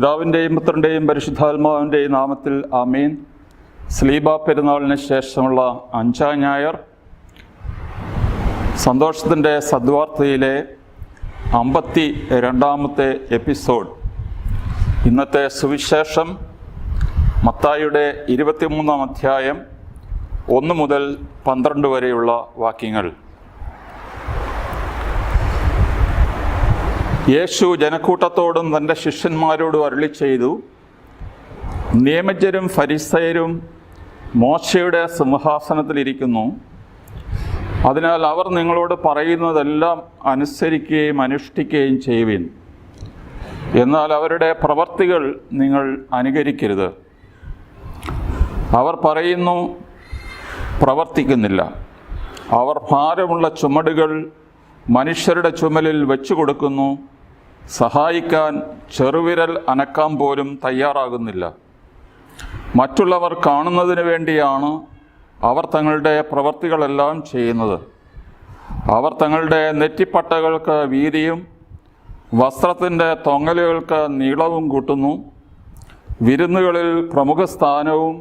പിതാവിൻ്റെയും പുത്രൻ്റെയും പരിശുദ്ധാത്മാവിൻ്റെയും നാമത്തിൽ ആമീൻ. സ്ലീബ പെരുന്നാളിന് ശേഷമുള്ള 5-ാം ഞായർ, സന്തോഷത്തിൻ്റെ സദ്വാർത്തയിലെ 52-ാമത്തെ എപ്പിസോഡ്. ഇന്നത്തെ സുവിശേഷം മത്തായിയുടെ 23-ാം അധ്യായം 1 മുതൽ 12 വരെയുള്ള വാക്യങ്ങൾ. യേശു ജനക്കൂട്ടത്തോടും തൻ്റെ ശിഷ്യന്മാരോടും അരുളി ചെയ്തു, നിയമജ്ഞരും ഫരിസയരും മോശയുടെ സിംഹാസനത്തിലിരിക്കുന്നു. അതിനാൽ അവർ നിങ്ങളോട് പറയുന്നതെല്ലാം അനുസരിക്കുകയും അനുഷ്ഠിക്കുകയും ചെയ്യുവിൻ. എന്നാൽ അവരുടെ പ്രവർത്തികൾ നിങ്ങൾ അനുകരിക്കരുത്. അവർ പറയുന്നു, പ്രവർത്തിക്കുന്നില്ല. അവർ ഭാരമുള്ള ചുമടുകൾ മനുഷ്യരുടെ ചുമലിൽ വെച്ചു കൊടുക്കുന്നു, സഹായിക്കാൻ ചെറുവിരൽ അനക്കാൻ പോലും തയ്യാറാകുന്നില്ല. മറ്റുള്ളവർ കാണുന്നതിന് വേണ്ടിയാണ് അവർ തങ്ങളുടെ പ്രവൃത്തികളെല്ലാം ചെയ്യുന്നത്. അവർ തങ്ങളുടെ നെറ്റിപ്പട്ടകൾക്ക് വീതിയും വസ്ത്രത്തിൻ്റെ തൊങ്ങലുകൾക്ക് നീളവും കൂട്ടുന്നു. വിരുന്നുകളിൽ പ്രമുഖ സ്ഥാനവും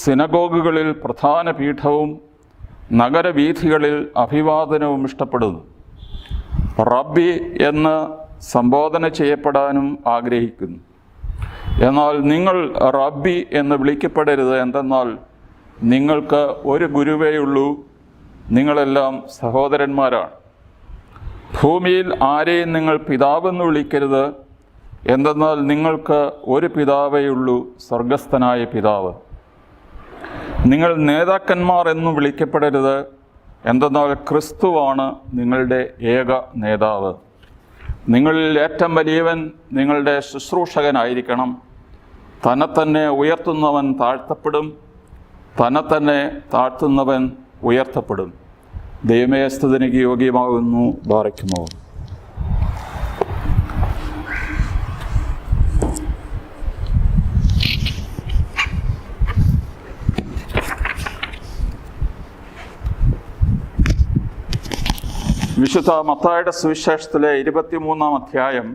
സിനഗോഗുകളിൽ പ്രധാന പീഠവും നഗരവീഥികളിൽ അഭിവാദനവും ഇഷ്ടപ്പെടുന്നു. റബ്ബി എന്ന് സംബോധന ചെയ്യപ്പെടാനും ആഗ്രഹിക്കുന്നു. എന്നാൽ നിങ്ങൾ റബ്ബി എന്ന് വിളിക്കപ്പെടരുത്. എന്തെന്നാൽ നിങ്ങൾക്ക് ഒരു ഗുരുവേയുള്ളൂ, നിങ്ങളെല്ലാം സഹോദരന്മാരാണ്. ഭൂമിയിൽ ആരെയും നിങ്ങൾ പിതാവെന്ന് വിളിക്കരുത്. എന്തെന്നാൽ നിങ്ങൾക്ക് ഒരു പിതാവേയുള്ളൂ, സ്വർഗസ്ഥനായ പിതാവ്. നിങ്ങൾ നേതാക്കന്മാർ എന്നും വിളിക്കപ്പെടരുത്. എന്തെന്നാൽ ക്രിസ്തുവാണ് നിങ്ങളുടെ ഏക നേതാവ്. നിങ്ങളിൽ ഏറ്റവും വലിയവൻ നിങ്ങളുടെ ശുശ്രൂഷകനായിരിക്കണം. തന്നെത്തന്നെ ഉയർത്തുന്നവൻ താഴ്ത്തപ്പെടും, തന്നെത്തന്നെ താഴ്ത്തുന്നവൻ ഉയർത്തപ്പെടും. ദൈവമേ, സ്തുതിക്ക് യോഗ്യമാകുന്നു. ബാറയ്ക്കുമോ. വിശുദ്ധ മത്തായിയുടെ സുവിശേഷത്തിലെ 23-ാം അധ്യായം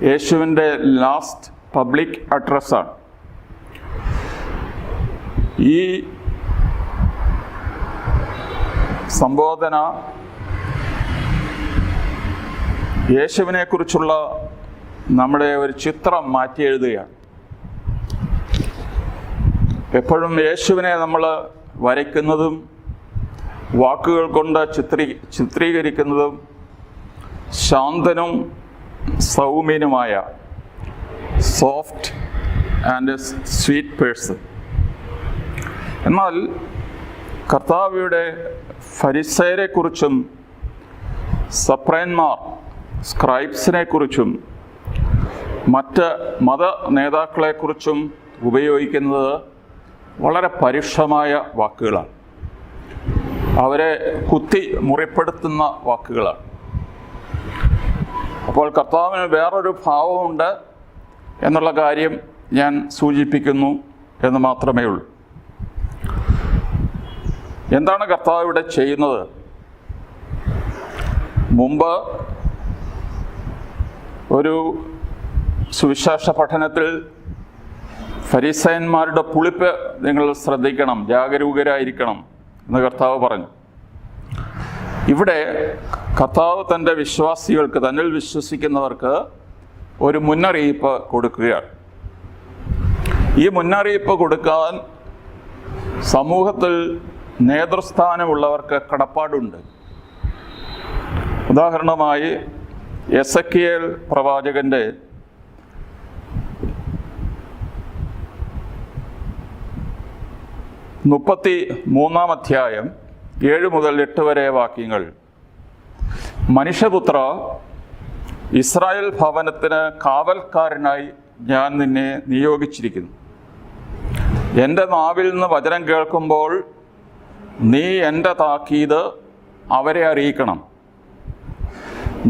യേശുവിൻ്റെ ലാസ്റ്റ് പബ്ലിക് അഡ്രസ്സാണ്. ഈ സംബോധന യേശുവിനെക്കുറിച്ചുള്ള നമ്മുടെ ഒരു ചിത്രം മാറ്റി എഴുതുകയാണ്. എപ്പോഴും യേശുവിനെ നമ്മൾ വരയ്ക്കുന്നതും വാക്കുകൾ കൊണ്ട് ചിത്രീകരിക്കുന്നതും ശാന്തനും സൗമ്യനുമായ സോഫ്റ്റ് ആൻഡ് സ്വീറ്റ് പേഴ്സൺ. എന്നാൽ കർത്താവിയുടെ ഫരിസയരെക്കുറിച്ചും സപ്രയന്മാർ സ്ക്രൈബ്സിനെക്കുറിച്ചും മറ്റ് മത നേതാക്കളെക്കുറിച്ചും ഉപയോഗിക്കുന്നത് വളരെ പരുഷമായ വാക്കുകളാണ്. അവരെ കുത്തി മുറിപ്പെടുത്തുന്ന വാക്കുകളാണ്. അപ്പോൾ കർത്താവിന് വേറൊരു ഭാവമുണ്ട് എന്നുള്ള കാര്യം ഞാൻ സൂചിപ്പിക്കുന്നു എന്ന് മാത്രമേ ഉള്ളൂ. എന്താണ് കർത്താവ് ഇവിടെ ചെയ്യുന്നത്? മുമ്പ് ഒരു സുവിശേഷ പഠനത്തിൽ ഫരിസയന്മാരുടെ പുളിപ്പ് നിങ്ങൾ ശ്രദ്ധിക്കണം, ജാഗരൂകരായിരിക്കണം എന്ന് കർത്താവ് പറഞ്ഞു. ഇവിടെ കർത്താവ് തൻ്റെ വിശ്വാസികൾക്ക്, തന്നിൽ വിശ്വസിക്കുന്നവർക്ക് ഒരു മുന്നറിയിപ്പ് കൊടുക്കുകയാണ്. ഈ മുന്നറിയിപ്പ് കൊടുക്കാൻ സമൂഹത്തിൽ നേതൃസ്ഥാനമുള്ളവർക്ക് കടപ്പാടുണ്ട്. ഉദാഹരണമായി എസെക്കിയേൽ പ്രവാചകൻ്റെ 33-ാം അധ്യായം 7 മുതൽ 8 വരെ വാക്യങ്ങൾ. മനുഷ്യപുത്ര, ഇസ്രായേൽ ഭവനത്തിന് കാവൽക്കാരനായി ഞാൻ നിന്നെ നിയോഗിച്ചിരിക്കുന്നു. എൻ്റെ നാവിൽ നിന്ന് വചനം കേൾക്കുമ്പോൾ നീ എൻ്റെ താക്കീത് അവരെ അറിയിക്കണം.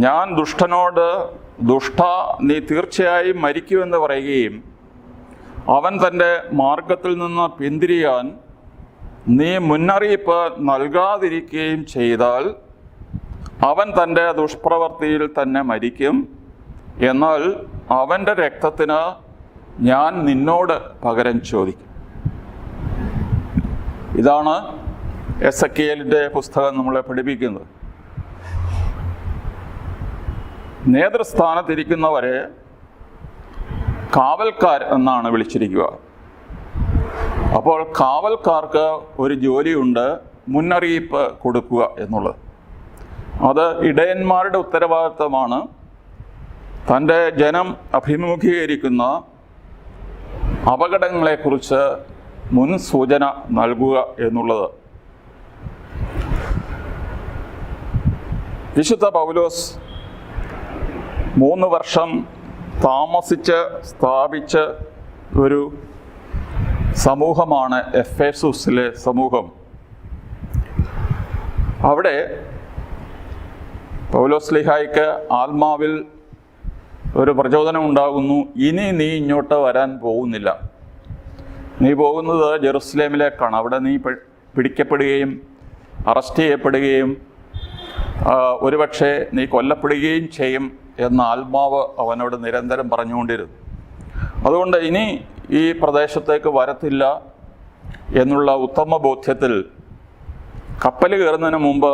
ഞാൻ ദുഷ്ടനോട്, ദുഷ്ട, നീ തീർച്ചയായും മരിക്കുമെന്ന് പറയുകയും അവൻ തൻ്റെ മാർഗത്തിൽ നിന്ന് പിന്തിരിയാൻ നീ മുന്നറിയിപ്പ് നൽകാതിരിക്കുകയും ചെയ്താൽ അവൻ തൻ്റെ ദുഷ്പ്രവൃത്തിയിൽ തന്നെ മരിക്കും എന്നാൽ അവൻ്റെ രക്തത്തിന് ഞാൻ നിന്നോട് പകരം ചോദിക്കും. ഇതാണ് എസെക്കിയേലിൻ്റെ പുസ്തകം നമ്മളെ പഠിപ്പിക്കുന്നത്. നേതൃസ്ഥാനത്തിരിക്കുന്നവരെ കാവൽക്കാർ എന്നാണ് വിളിച്ചിരിക്കുക. അപ്പോൾ കാവൽക്കാർക്ക് ഒരു ജോലിയുണ്ട്, മുന്നറിയിപ്പ് കൊടുക്കുക എന്നുള്ളത്. അത് ഇടയന്മാരുടെ ഉത്തരവാദിത്തമാണ്. തൻ്റെ ജനം അഭിമുഖീകരിക്കുന്ന അപകടങ്ങളെക്കുറിച്ച് മുൻസൂചന നൽകുക എന്നുള്ളത്. വിശുദ്ധ പൗലോസ് 3 വർഷം താമസിച്ച് സ്ഥാപിച്ച ഒരു സമൂഹമാണ് എഫേസുസിലെ സമൂഹം. അവിടെ പൗലോസ്ലീഹായ്ക്ക് ആത്മാവിൽ ഒരു പ്രചോദനം ഉണ്ടാകുന്നു. ഇനി നീ ഇങ്ങോട്ട് വരാൻ പോകുന്നില്ല, നീ പോകുന്നത് ജെറുസലേമിലേക്കാണ്. അവിടെ നീ പിടിക്കപ്പെടുകയും അറസ്റ്റ് ചെയ്യപ്പെടുകയും ഒരുപക്ഷെ നീ കൊല്ലപ്പെടുകയും ചെയ്യും എന്ന ആത്മാവ് അവനോട് നിരന്തരം പറഞ്ഞുകൊണ്ടിരുന്നു. അതുകൊണ്ട് ഇനി ഈ പ്രദേശത്തേക്ക് വരത്തില്ല എന്നുള്ള ഉത്തമ ബോധ്യത്തിൽ കപ്പൽ കയറുന്നതിന് മുമ്പ്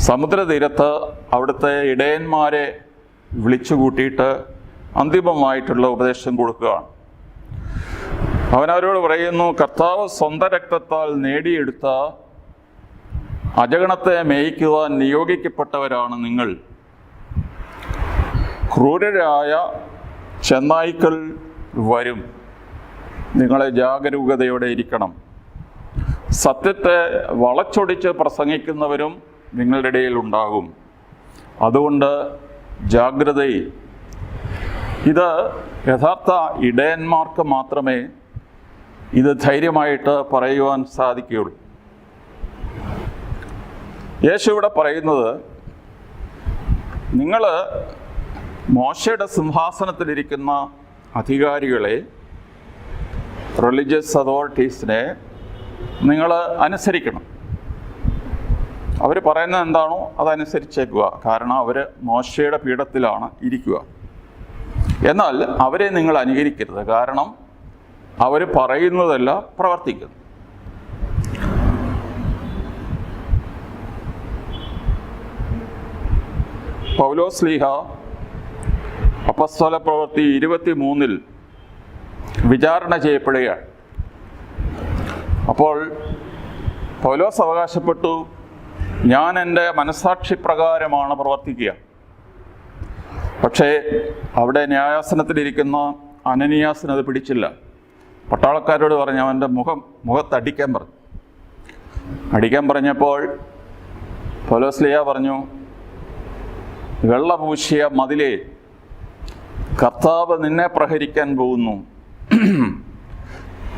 സമുദ്രതീരത്ത് അവിടുത്തെ ഇടയന്മാരെ വിളിച്ചു കൂട്ടിയിട്ട് അന്തിമമായിട്ടുള്ള ഉപദേശം കൊടുക്കുകയാണ്. അവനവരോട് പറയുന്നു, കർത്താവ് സ്വന്തം രക്തത്താൽ നേടിയെടുത്ത അജഗണത്തെ മേയിക്കുവാൻ നിയോഗിക്കപ്പെട്ടവരാണ് നിങ്ങൾ. ക്രൂരരായ ചെന്നായ്ക്കൾ വരും, നിങ്ങളെ ജാഗരൂകതയോടെ ഇരിക്കണം. സത്യത്തെ വളച്ചൊടിച്ച് പ്രസംഗിക്കുന്നവരും നിങ്ങളുടെ ഇടയിൽ ഉണ്ടാകും, അതുകൊണ്ട് ജാഗ്രതയിൽ. ഇത് യഥാർത്ഥ ഇടയന്മാർക്ക് മാത്രമേ ഇത് ധൈര്യമായിട്ട് പറയുവാൻ സാധിക്കുകയുള്ളൂ. യേശു ഇവിടെ പറയുന്നത്, നിങ്ങൾ മോശയുടെ സിംഹാസനത്തിലിരിക്കുന്ന അധികാരികളെ, റിലീജിയസ് അതോറിറ്റീസിനെ നിങ്ങൾ അനുസരിക്കണം. അവർ പറയുന്നത് എന്താണോ അതനുസരിച്ചേക്കുക. കാരണം അവർ മോശയുടെ പീഠത്തിലാണ് ഇരിക്കുക. എന്നാൽ അവരെ നിങ്ങൾ അനുകരിക്കരുത്. കാരണം അവർ പറയുന്നതല്ല പ്രവർത്തിക്കുന്നു. പൗലോസ്ലീഹ അപ്പസ്തോല പ്രവൃത്തി 23 വിചാരണ ചെയ്യപ്പെടുകയാണ്. അപ്പോൾ പൗലോസ് അവകാശപ്പെട്ടു, ഞാൻ എൻ്റെ മനസാക്ഷി പ്രകാരമാണ് പ്രവർത്തിക്കുക. പക്ഷേ അവിടെ ന്യായാസനത്തിലിരിക്കുന്ന അനനിയാസിന് അത് പിടിച്ചില്ല. പട്ടാളക്കാരോട് പറഞ്ഞു, അവൻ്റെ മുഖത്തടിക്കാൻ പറഞ്ഞു. അടിക്കാൻ പറഞ്ഞപ്പോൾ പൗലോസ്ലീഹ പറഞ്ഞു, വെള്ള പൂശിയ മതിലേ, കർത്താവ് നിന്നെ പ്രഹരിക്കാൻ പോകുന്നു.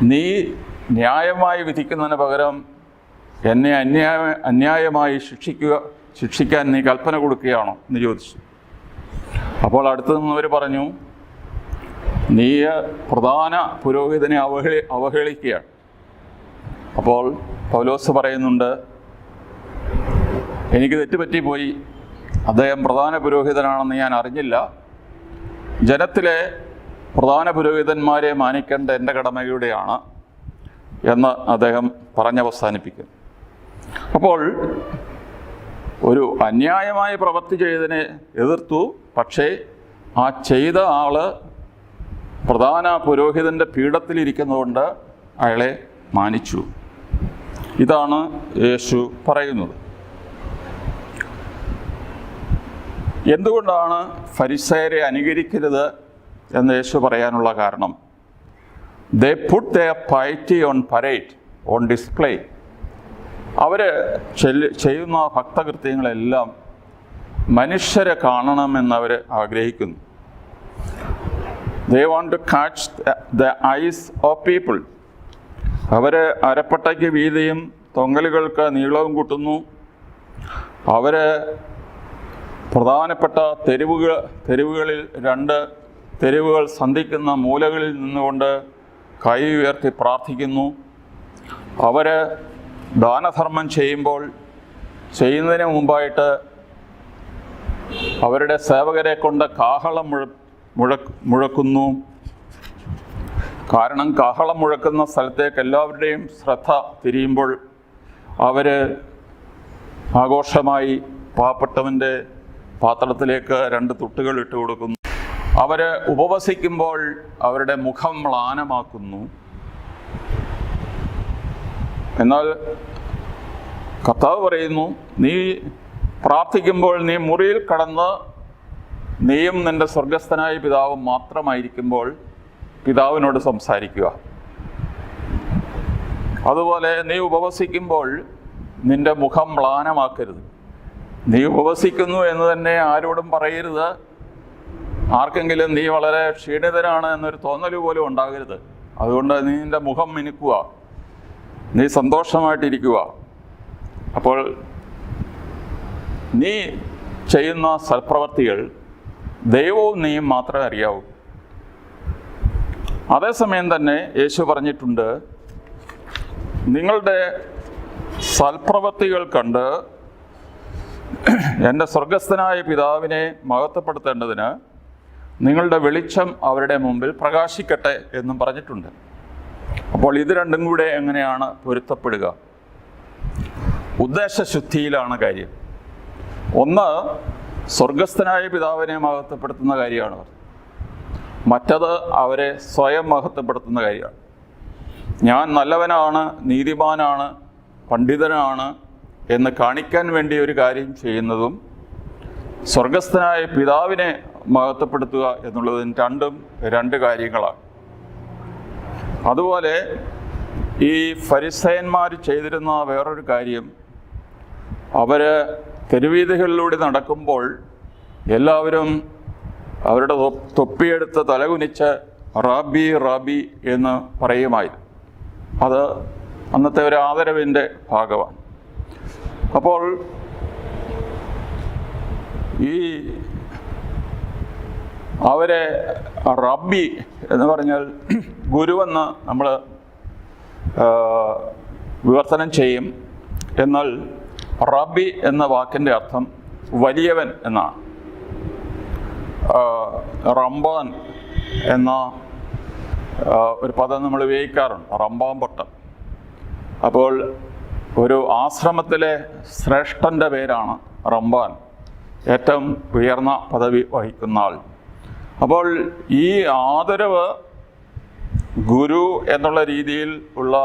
നീ ന്യായമായി വിധിക്കുന്നതിന് പകരം എന്നെ അന്യായമായി ശിക്ഷിക്കാൻ നീ കൽപ്പന കൊടുക്കുകയാണോ എന്ന് ചോദിച്ചു. അപ്പോൾ അടുത്തു നിന്നവർ പറഞ്ഞു, നീ പ്രധാന പുരോഹിതനെ അവഹേളിക്കുകയാണ്. അപ്പോൾ പൗലോസ് പറയുന്നുണ്ട്, എനിക്ക് തെറ്റുപറ്റിപ്പോയി, അദ്ദേഹം പ്രധാന പുരോഹിതനാണെന്ന് ഞാൻ അറിഞ്ഞില്ല. ജനത്തിലെ പ്രധാന പുരോഹിതന്മാരെ മാനിക്കേണ്ട എൻ്റെ കടമയുടെയാണ് എന്ന് അദ്ദേഹം പറഞ്ഞവസാനിപ്പിക്കുന്നു. അപ്പോൾ ഒരു അന്യായമായ പ്രവൃത്തി ചെയ്തതിനെ എതിർത്തു. പക്ഷേ ആ ചെയ്ത ആള് പ്രധാന പുരോഹിതൻ്റെ പീഠത്തിലിരിക്കുന്നതുകൊണ്ട് അയാളെ മാനിച്ചു. ഇതാണ് യേശു പറയുന്നത്. എന്തുകൊണ്ടാണ് ഫരിസയരെ അനുകരിക്കരുത് എന്ന് യേശു പറയാനുള്ള കാരണം, they put their piety on parade, on display. അവർ ചെയ്യുന്ന ഭക്തകൃത്യങ്ങളെല്ലാം മനുഷ്യരെ കാണണമെന്നവർ ആഗ്രഹിക്കുന്നു. They want to catch the eyes of people. അവർ അരപ്പട്ടയ്ക്ക് വീതിയും തൊങ്ങലുകൾക്ക് നീളവും കൂട്ടുന്നു. അവർ പ്രധാനപ്പെട്ട തെരുവുകളിൽ 2 തെരുവുകൾ സന്ധിക്കുന്ന മൂലകളിൽ നിന്നുകൊണ്ട് കൈ ഉയർത്തി പ്രാർത്ഥിക്കുന്നു. അവർ ദാനധർമ്മം ചെയ്യുന്നതിന് മുമ്പായിട്ട് അവരുടെ സേവകരെ കൊണ്ട് കാഹളം മുഴക്കുന്നു. കാരണം കാഹളം മുഴക്കുന്ന സ്ഥലത്തേക്ക് എല്ലാവരുടെയും ശ്രദ്ധ തിരിയുമ്പോൾ അവർ ആഘോഷമായി പാവപ്പെട്ടവൻ്റെ പാത്രത്തിലേക്ക് 2 തുട്ടുകൾ ഇട്ട് കൊടുക്കുന്നു. അവർ ഉപവസിക്കുമ്പോൾ അവരുടെ മുഖം മ്ലാനമാക്കുന്നു. എന്നാൽ കർത്താവ് പറയുന്നു, നീ പ്രാർത്ഥിക്കുമ്പോൾ നീ മുറിയിൽ കടന്ന് നീയും നിൻ്റെ സ്വർഗസ്ഥനായ പിതാവും മാത്രമായിരിക്കുമ്പോൾ പിതാവിനോട് സംസാരിക്കുക. അതുപോലെ നീ ഉപവസിക്കുമ്പോൾ നിൻ്റെ മുഖം മ്ലാനമാക്കരുത്. നീ ഉപവസിക്കുന്നു എന്ന് തന്നെ ആരോടും പറയരുത്. ആർക്കെങ്കിലും നീ വളരെ ക്ഷീണിതനാണ് എന്നൊരു തോന്നൽ പോലും ഉണ്ടാകരുത്. അതുകൊണ്ട് നീ നിൻ്റെ മുഖം മിനുക്കുക, നീ സന്തോഷമായിട്ടിരിക്കുക. അപ്പോൾ നീ ചെയ്യുന്ന സൽപ്രവർത്തികൾ ദൈവവും നീയും മാത്രമേ അറിയാവൂ. അതേസമയം തന്നെ യേശു പറഞ്ഞിട്ടുണ്ട്, നിങ്ങളുടെ സൽപ്രവർത്തികൾ കണ്ട് എൻ്റെ സ്വർഗസ്ഥനായ പിതാവിനെ മഹത്വപ്പെടുത്തേണ്ടതിന് നിങ്ങളുടെ വെളിച്ചം അവരുടെ മുമ്പിൽ പ്രകാശിക്കട്ടെ എന്നും പറഞ്ഞിട്ടുണ്ട്. അപ്പോൾ ഇത് രണ്ടും കൂടെ എങ്ങനെയാണ് പൊരുത്തപ്പെടുക? ഉദ്ദേശശുദ്ധിയിലാണ് കാര്യം. ഒന്ന് സ്വർഗസ്ഥനായ പിതാവിനെ മഹത്വപ്പെടുത്തുന്ന കാര്യമാണ്, മറ്റത് അവരെ സ്വയം മഹത്വപ്പെടുത്തുന്ന കാര്യമാണ്. ഞാൻ നല്ലവനാണ്, നീതിമാനാണ്, പണ്ഡിതനാണ് എന്ന് കാണിക്കാൻ വേണ്ടി ഒരു കാര്യം ചെയ്യുന്നതും സ്വർഗസ്ഥനായ പിതാവിനെ മഹത്വപ്പെടുത്തുക എന്നുള്ളതും രണ്ടും 2 കാര്യങ്ങളാണ്. അതുപോലെ ഈ ഫരിസയന്മാർ ചെയ്തിരുന്ന വേറൊരു കാര്യം, അവർ തെരുവീഥികളിലൂടെ നടക്കുമ്പോൾ എല്ലാവരും അവരുടെ തൊപ്പിയെടുത്ത് തലകുനിച്ച് റാബി റാബി എന്ന് പറയുമായിരുന്നു. അത് അന്നത്തെ ഒരു ആദരവിൻ്റെ ഭാഗമാണ്. അപ്പോൾ ഈ അവരെ റബ്ബി എന്ന് പറഞ്ഞാൽ ഗുരുവെന്ന് നമ്മൾ വിവർത്തനം ചെയ്യും. എന്നാൽ റബ്ബി എന്ന വാക്കിൻ്റെ അർത്ഥം വലിയവൻ എന്നാണ്. റംബാൻ എന്ന ഒരു പദം നമ്മൾ ഉപയോഗിക്കാറുണ്ട്, റംബാംപൊട്ടൻ. അപ്പോൾ ഒരു ആശ്രമത്തിലെ ശ്രേഷ്ഠൻ്റെ പേരാണ് റംബാൻ, ഏറ്റവും ഉയർന്ന പദവി വഹിക്കുന്ന ആൾ. അപ്പോൾ ഈ ആദരവ്, ഗുരു എന്നുള്ള രീതിയിൽ ഉള്ള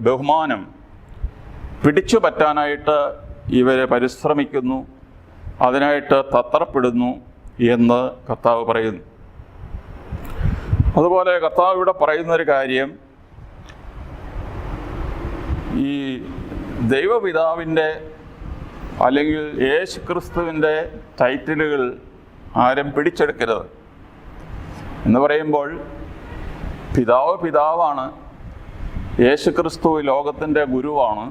ബഹുമാനം പിടിച്ചു പറ്റാനായിട്ട് ഇവരെ പരിശ്രമിക്കുന്നു, അതിനായിട്ട് തത്രപ്പെടുന്നു എന്ന് കർത്താവ് പറയുന്നു. അതുപോലെ കർത്താവ് ഇവിടെ പറയുന്നൊരു കാര്യം, ഈ ദൈവപിതാവിൻ്റെ അല്ലെങ്കിൽ യേശു ക്രിസ്തുവിൻ്റെ ടൈറ്റിലുകൾ ആരും പിടിച്ചെടുക്കരുത് എന്ന് പറയുമ്പോൾ, പിതാവാണ്, യേശു ക്രിസ്തു ലോകത്തിൻ്റെ ഗുരുവാണ്.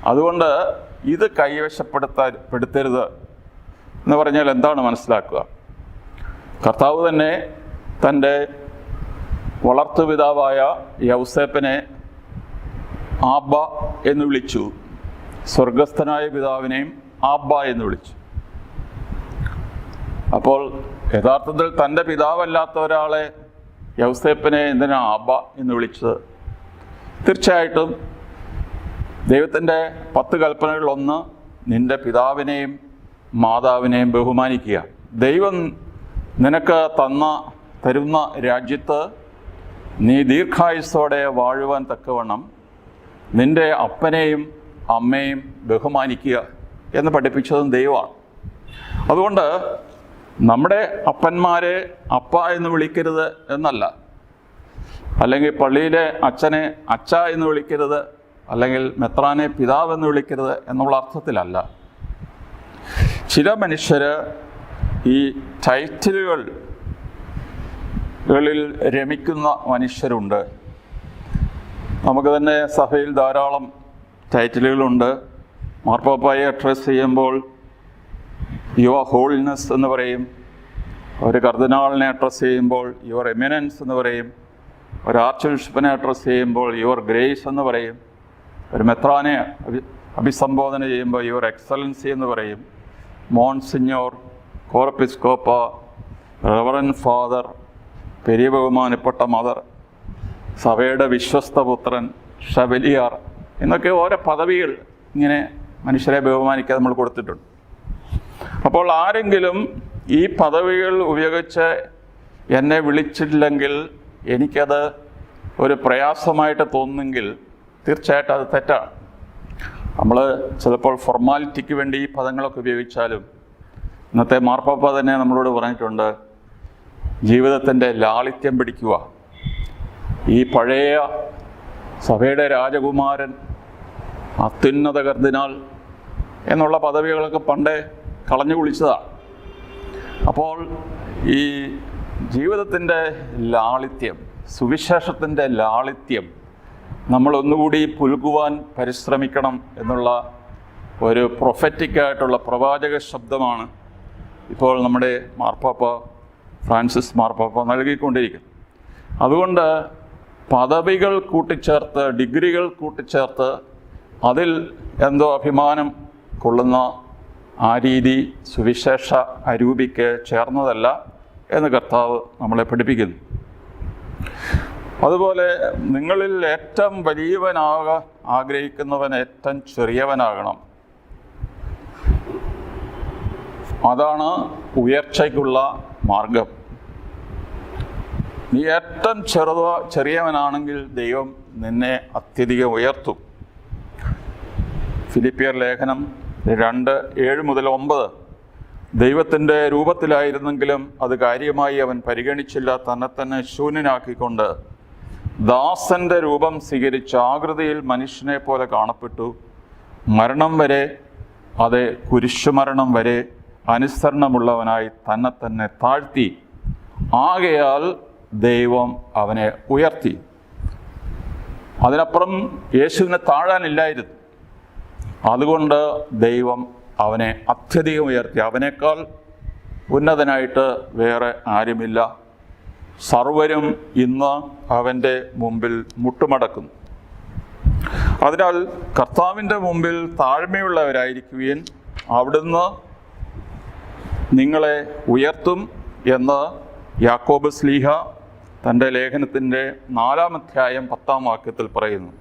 അതുകൊണ്ട് ഇത് കൈവശപ്പെടുത്തരുത് എന്ന് പറഞ്ഞാൽ എന്താണ് മനസ്സിലാക്കുക? കർത്താവ് തന്നെ തൻ്റെ വളർത്തുപിതാവായ യൗസേപ്പിനെ ആബ്ബ എന്ന് വിളിച്ചു, സ്വർഗസ്ഥനായ പിതാവിനെയും ആബ്ബ എന്ന് വിളിച്ചു. അപ്പോൾ യഥാർത്ഥത്തിൽ തൻ്റെ പിതാവല്ലാത്ത ഒരാളെ യൗസേപ്പിനെ എന്തിനാ ആബ്ബ എന്ന് വിളിച്ചത്? തീർച്ചയായിട്ടും ദൈവത്തിൻ്റെ 10 കൽപ്പനകളിലൊന്ന് നിൻ്റെ പിതാവിനെയും മാതാവിനെയും ബഹുമാനിക്കുക. ദൈവം നിനക്ക് തരുന്ന രാജ്യത്ത് നീ ദീർഘായുസ്സോടെ വാഴുവാൻ തക്കവണ്ണം നിൻ്റെ അപ്പനെയും അമ്മയും ബഹുമാനിക്കുക എന്ന് പഠിപ്പിച്ചതും ദൈവമാണ്. അതുകൊണ്ട് നമ്മുടെ അപ്പന്മാരെ അപ്പ എന്ന് വിളിക്കരുത് എന്നല്ല, അല്ലെങ്കിൽ പള്ളിയിലെ അച്ഛനെ അച്ഛ എന്ന് വിളിക്കരുത്, അല്ലെങ്കിൽ മെത്രാനെ പിതാവ് എന്ന് വിളിക്കരുത് എന്നുള്ള അർത്ഥത്തിലല്ല. ചില മനുഷ്യർ ഈ ടൈറ്റിലുകളിൽ രമിക്കുന്ന മനുഷ്യരുണ്ട്. നമുക്ക് തന്നെ സഭയിൽ ധാരാളം ടൈറ്റിലുകളുണ്ട്. മാർപ്പാപ്പായെ അഡ്രസ് ചെയ്യുമ്പോൾ യുവർ ഹോളിനെസ് എന്ന് പറയും, ഒരു കർദിനാളിനെ അഡ്രസ് ചെയ്യുമ്പോൾ യുവർ എമിനൻസ് എന്ന് പറയും, ഒരു ആർച്ച് ബിഷപ്പിനെ അഡ്രസ് ചെയ്യുമ്പോൾ യുവർ ഗ്രേസ് എന്ന് പറയും, ഒരു മെത്രാനെ അഭിസംബോധന ചെയ്യുമ്പോൾ യുവർ എക്സലൻസി എന്ന് പറയും. Monsignor, Corepiscopa, reverend father, Periya ബഹുമാനപ്പെട്ട മദർ, സഭയുടെ വിശ്വസ്ത പുത്രൻ, ഷവലിയാർ എന്നൊക്കെ ഓരോ പദവികൾ ഇങ്ങനെ മനുഷ്യരെ ബഹുമാനിക്കാൻ നമ്മൾ കൊടുത്തിട്ടുണ്ട്. അപ്പോൾ ആരെങ്കിലും ഈ പദവികൾ ഉപയോഗിച്ച് എന്നെ വിളിച്ചില്ലെങ്കിൽ എനിക്കത് ഒരു പ്രയാസമായിട്ട് തോന്നുമെങ്കിൽ തീർച്ചയായിട്ടും അത് തെറ്റാണ്. നമ്മൾ ചിലപ്പോൾ ഫോർമാലിറ്റിക്ക് വേണ്ടി ഈ പദങ്ങളൊക്കെ ഉപയോഗിച്ചാലും ഇന്നത്തെ മാർപ്പാപ്പ തന്നെ നമ്മളോട് പറഞ്ഞിട്ടുണ്ട്, ജീവിതത്തിൻ്റെ ലാളിത്യം പിടിക്കുക. ഈ പഴയ സഭയുടെ രാജകുമാരൻ, അത്യുന്നത കർദിനാൾ എന്നുള്ള പദവികളൊക്കെ പണ്ടേ കളഞ്ഞു കുളിച്ചതാണ്. അപ്പോൾ ഈ ജീവിതത്തിൻ്റെ ലാളിത്യം, സുവിശേഷത്തിൻ്റെ ലാളിത്യം നമ്മളൊന്നുകൂടി പുൽകുവാൻ പരിശ്രമിക്കണം എന്നുള്ള ഒരു പ്രൊഫറ്റിക്കായിട്ടുള്ള പ്രവാചക ശബ്ദമാണ് ഇപ്പോൾ നമ്മുടെ മാർപ്പാപ്പ ഫ്രാൻസിസ് മാർപ്പാപ്പ നൽകിക്കൊണ്ടിരിക്കുന്നത്. അതുകൊണ്ട് പദവികൾ കൂട്ടിച്ചേർത്ത്, ഡിഗ്രികൾ കൂട്ടിച്ചേർത്ത് അതിൽ എന്തോ അഭിമാനം കൊള്ളുന്ന ആ രീതി സുവിശേഷ അരൂപിക്ക് ചേർന്നതല്ല എന്ന് കർത്താവ് നമ്മളെ പഠിപ്പിക്കുന്നു. അതുപോലെ നിങ്ങളിൽ ഏറ്റവും വലിയവനാകാൻ ആഗ്രഹിക്കുന്നവൻ ഏറ്റവും ചെറിയവനാകണം. അതാണ് ഉയർച്ചയ്ക്കുള്ള മാർഗം. നീ ഏറ്റവും ചെറിയവനാണെങ്കിൽ ദൈവം നിന്നെ അത്യധികം ഉയർത്തും. ഫിലിപ്പിയർ ലേഖനം 2:7-9 ദൈവത്തിൻ്റെ രൂപത്തിലായിരുന്നെങ്കിലും അത് കാര്യമായി അവൻ പരിഗണിച്ചില്ല. തന്നെ ശൂന്യനാക്കിക്കൊണ്ട് ദാസന്റെ രൂപം സ്വീകരിച്ച ആകൃതിയിൽ മനുഷ്യനെ പോലെ കാണപ്പെട്ടു. മരണം വരെ, അതെ കുരിശുമരണം വരെ അനുസരണമുള്ളവനായി തന്നെ താഴ്ത്തി. ആകയാൽ ദൈവം അവനെ ഉയർത്തി. അതിനപ്പുറം യേശുവിനെ താഴാനില്ലായിരുന്നു. അതുകൊണ്ട് ദൈവം അവനെ അത്യധികം ഉയർത്തി. അവനേക്കാൾ ഉന്നതനായിട്ട് വേറെ ആരുമില്ല. സർവരും ഇന്ന് അവൻ്റെ മുമ്പിൽ മുട്ടുമടക്കുന്നു. അതിനാൽ കർത്താവിൻ്റെ മുമ്പിൽ താഴ്മയുള്ളവരായിരിക്കുകയും അവിടുന്ന് നിങ്ങളെ ഉയർത്തും എന്ന് യാക്കോബ് ശ്ലീഹ തൻ്റെ ലേഖനത്തിൻ്റെ 4-ാം അധ്യായം 10-ാം വാക്യത്തിൽ പറയുന്നു.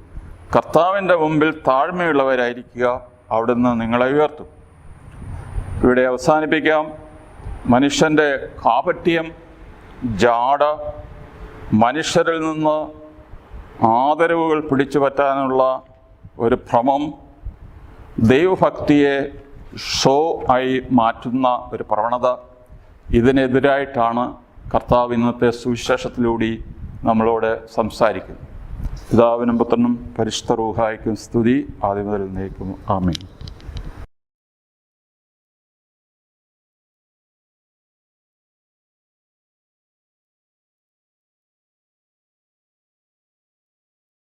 കർത്താവിൻ്റെ മുമ്പിൽ താഴ്മയുള്ളവരായിരിക്കുക, അവിടുന്ന് നിങ്ങളെ ഉയർത്തും. ഇവിടെ അവസാനിപ്പിക്കാം. മനുഷ്യൻ്റെ കാപട്യം, ജാട, മനുഷ്യരിൽ നിന്ന് ആദരവുകൾ പിടിച്ചു പറ്റാനുള്ള ഒരു ഭ്രമം, ദൈവഭക്തിയെ ഷോ ആയി മാറ്റുന്ന ഒരു പ്രവണത, ഇതിനെതിരായിട്ടാണ് കർത്താവ് ഇന്നത്തെ സുവിശേഷത്തിലൂടെ നമ്മളോട് സംസാരിക്കുന്നത്. പിതാവിനും പുത്രനും പരിശുദ്ധ റൂഹായ്ക്കും സ്തുതി, ആദ്യം മുതൽ എന്നേക്കും. ആമേൻ.